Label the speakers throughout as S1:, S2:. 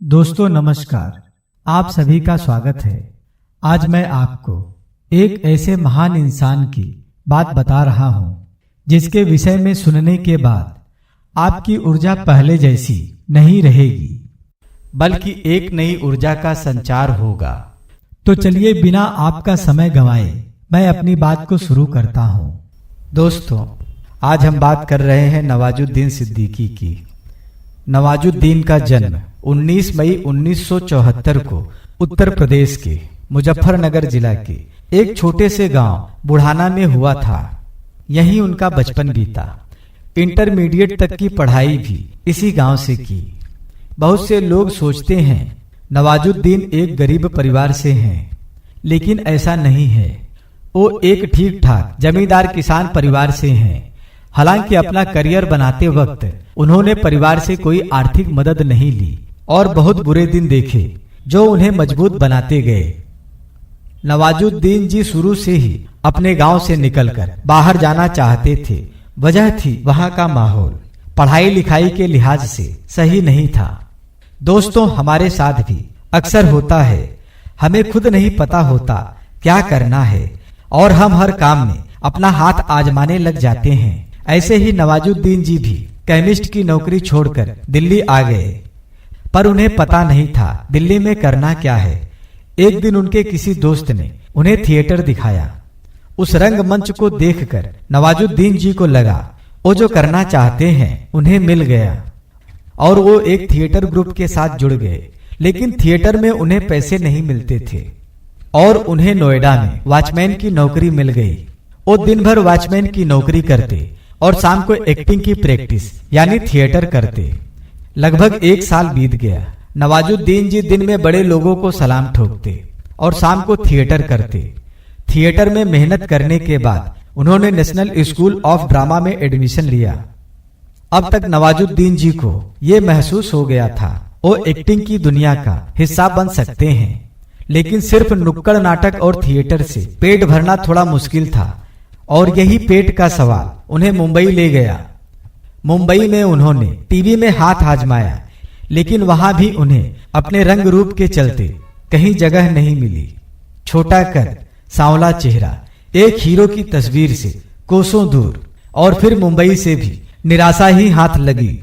S1: दोस्तों नमस्कार, आप सभी का स्वागत है। आज मैं आपको एक ऐसे महान इंसान की बात बता रहा हूं, जिसके विषय में सुनने के बाद आपकी ऊर्जा पहले जैसी नहीं रहेगी, बल्कि एक नई ऊर्जा का संचार होगा। तो चलिए बिना आपका समय गंवाए मैं अपनी बात को शुरू करता हूं। दोस्तों, आज हम बात कर रहे हैं नवाजुद्दीन सिद्दीकी की। नवाजुद्दीन का जन्म 19 मई 1974 को उत्तर प्रदेश के मुजफ्फरनगर जिला के एक छोटे से गांव बुढ़ाना में हुआ था। यहीं उनका बचपन बीता। इंटरमीडिएट तक की पढ़ाई भी इसी गांव से की। बहुत से लोग सोचते हैं नवाजुद्दीन एक गरीब परिवार से हैं, लेकिन ऐसा नहीं है। वो एक ठीक ठाक जमींदार किसान परिवार से हैं। हालांकि अपना करियर बनाते वक्त उन्होंने परिवार से कोई आर्थिक मदद नहीं ली और बहुत बुरे दिन देखे जो उन्हें मजबूत बनाते गए। नवाजुद्दीन जी शुरू से ही अपने गांव से निकलकर बाहर जाना चाहते थे। वजह थी वहां का माहौल पढ़ाई लिखाई के लिहाज से सही नहीं था। दोस्तों, हमारे साथ भी अक्सर होता है। हमें खुद नहीं पता होता क्या करना है और हम हर काम में अपना हाथ आजमाने लग जाते हैं। ऐसे ही नवाजुद्दीन जी भी केमिस्ट की नौकरी छोड़कर दिल्ली आ गए, पर उन्हें पता नहीं था दिल्ली में करना क्या है। एक दिन उनके किसी दोस्त ने उन्हें थिएटर दिखाया। उस रंगमंच को देखकर नवाजुद्दीन जी को लगा वो जो करना चाहते हैं उन्हें मिल गया और वो एक थिएटर ग्रुप के साथ जुड़ गए। लेकिन थिएटर में उन्हें पैसे नहीं मिलते थे और उन्हें नोएडा में वॉचमैन की नौकरी मिल गई। वो दिन भर वॉचमैन की नौकरी करते और शाम को एक्टिंग की प्रैक्टिस यानी थिएटर करते। लगभग 1 साल बीत गया। नवाजुद्दीन जी दिन में बड़े लोगों को सलाम ठोकते और शाम को थिएटर करते। थिएटर में मेहनत करने के बाद उन्होंने नेशनल स्कूल ऑफ ड्रामा में एडमिशन लिया। अब तक नवाजुद्दीन जी को ये महसूस हो गया था वो एक्टिंग की दुनिया का हिस्सा बन सकते हैं, लेकिन सिर्फ नुक्कड़ नाटक और थिएटर से पेट भरना थोड़ा मुश्किल था। और यही पेट का सवाल उन्हें मुंबई ले गया। मुंबई में उन्होंने टीवी में हाथ आजमाया, लेकिन वहां भी उन्हें अपने रंग रूप के चलते कहीं जगह नहीं मिली। छोटा कद, सांवला चेहरा, एक हीरो की तस्वीर से कोसों दूर, और फिर मुंबई से भी निराशा ही हाथ लगी।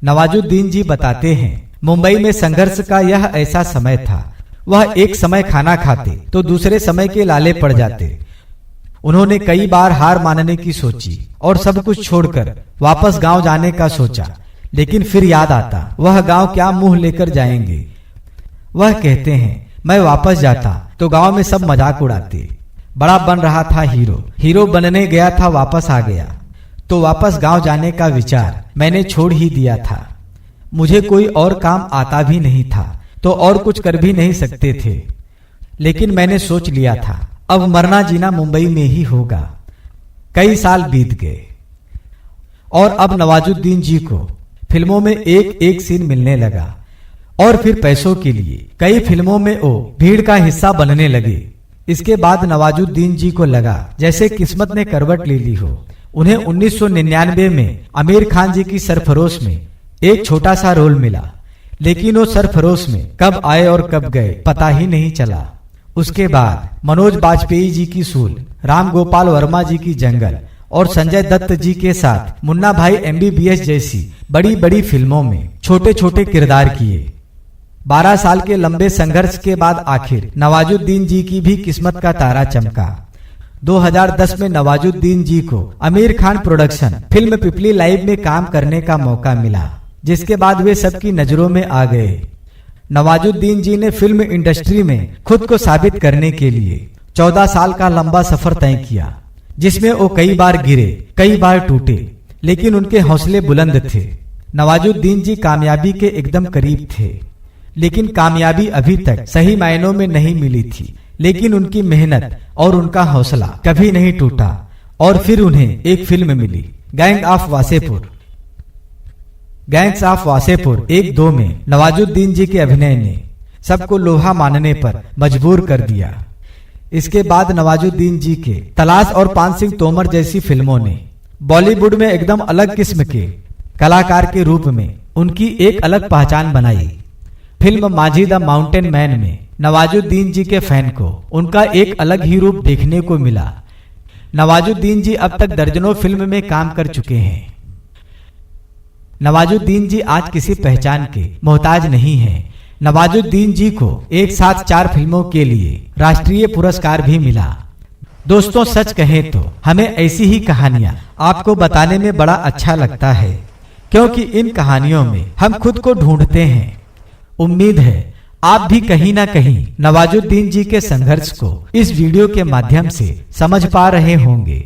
S1: नवाजुद्दीन जी बताते हैं, मुंबई में संघर्ष का यह ऐसा समय था। वह एक समय खाना खाते तो दूसरे समय के लाले पड़ जाते। उन्होंने कई बार हार मानने की सोची और सब कुछ छोड़कर वापस गांव जाने का सोचा, लेकिन फिर याद आता वह गांव क्या मुंह लेकर जाएंगे। वह कहते हैं, मैं वापस जाता तो गांव में सब मजाक उड़ाते। बड़ा बन रहा था हीरो बनने गया था, वापस आ गया तो वापस गांव जाने का विचार मैंने छोड़ ही दिया था। मुझे कोई और काम आता भी नहीं था तो और कुछ कर भी नहीं सकते थे, लेकिन मैंने सोच लिया था अब मरना जीना मुंबई में ही होगा। कई साल बीत गए और अब नवाजुद्दीन जी को फिल्मों में एक एक सीन मिलने लगा और फिर पैसों के लिए कई फिल्मों में वो भीड़ का हिस्सा बनने लगे। इसके बाद नवाजुद्दीन जी को लगा जैसे किस्मत ने करवट ले ली हो। उन्हें 1999 में आमिर खान जी की सरफरोश में एक छोटा सा रोल मिला, लेकिन वो सरफरोश में कब आए और कब गए पता ही नहीं चला। उसके बाद मनोज बाजपेयी जी की सूल, राम गोपाल वर्मा जी की जंगल और संजय दत्त जी के साथ मुन्ना भाई MBBS जैसी बड़ी बड़ी फिल्मों में छोटे छोटे किरदार किए। 12 साल के लंबे संघर्ष के बाद आखिर नवाजुद्दीन जी की भी किस्मत का तारा चमका। 2010 में नवाजुद्दीन जी को आमिर खान प्रोडक्शन फिल्म पिपली लाइव में काम करने का मौका मिला, जिसके बाद वे सबकी नजरों में आ गए। नवाजुद्दीन जी ने फिल्म इंडस्ट्री में खुद को साबित करने के लिए 14 साल का लंबा सफर तय किया, जिसमें वो कई बार गिरे, कई बार टूटे, लेकिन उनके हौसले बुलंद थे। नवाजुद्दीन जी कामयाबी के एकदम करीब थे, लेकिन कामयाबी अभी तक सही मायनों में नहीं मिली थी। लेकिन उनकी मेहनत और उनका हौसला कभी नहीं टूटा और फिर उन्हें एक फिल्म मिली, gang of Wasseypur. Gangs of Wasseypur 1-2 में नवाजुद्दीन जी के अभिनय ने सबको लोहा मानने पर मजबूर कर दिया। इसके बाद नवाजुद्दीन जी के तलाश और पान सिंह तोमर जैसी फिल्मों ने बॉलीवुड में एकदम अलग किस्म के कलाकार के रूप में उनकी एक अलग पहचान बनाई। Film Manjhi the mountain man में नवाजुद्दीन जी के फैन को उनका एक अलग ही रूप देखने को मिला। नवाजुद्दीन जी अब तक दर्जनों फिल्म में काम कर चुके हैं। नवाजुद्दीन जी आज किसी पहचान के मोहताज नहीं हैं। नवाजुद्दीन जी को एक साथ 4 फिल्मों के लिए राष्ट्रीय पुरस्कार भी मिला। दोस्तों, सच कहें तो हमें ऐसी ही कहानियां आपको बताने में बड़ा अच्छा लगता है, क्योंकि इन कहानियों में हम खुद को ढूंढते हैं। उम्मीद है आप भी कहीं ना कहीं नवाजुद्दीन जी के संघर्ष को इस वीडियो के माध्यम से समझ पा रहे होंगे।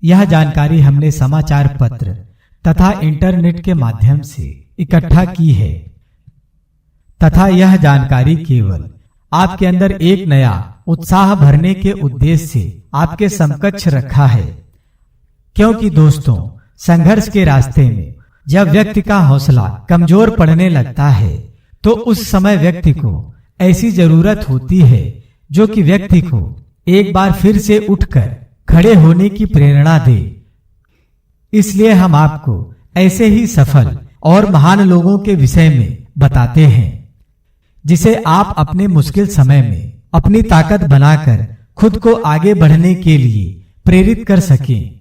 S1: यह जानकारी हमने समाचार पत्र तथा इंटरनेट के माध्यम से इकट्ठा की है तथा यह जानकारी केवल आपके अंदर एक नया उत्साह भरने के उद्देश्य से आपके समकक्ष रखा है। क्योंकि दोस्तों, संघर्ष के रास्ते में जब व्यक्ति का हौसला कमजोर पड़ने लगता है तो उस समय व्यक्ति को ऐसी जरूरत होती है जो कि व्यक्ति को एक बार फिर से उठकर खड़े होने की प्रेरणा दे। इसलिए हम आपको ऐसे ही सफल और महान लोगों के विषय में बताते हैं, जिसे आप अपने मुश्किल समय में अपनी ताकत बनाकर खुद को आगे बढ़ने के लिए प्रेरित कर सकें।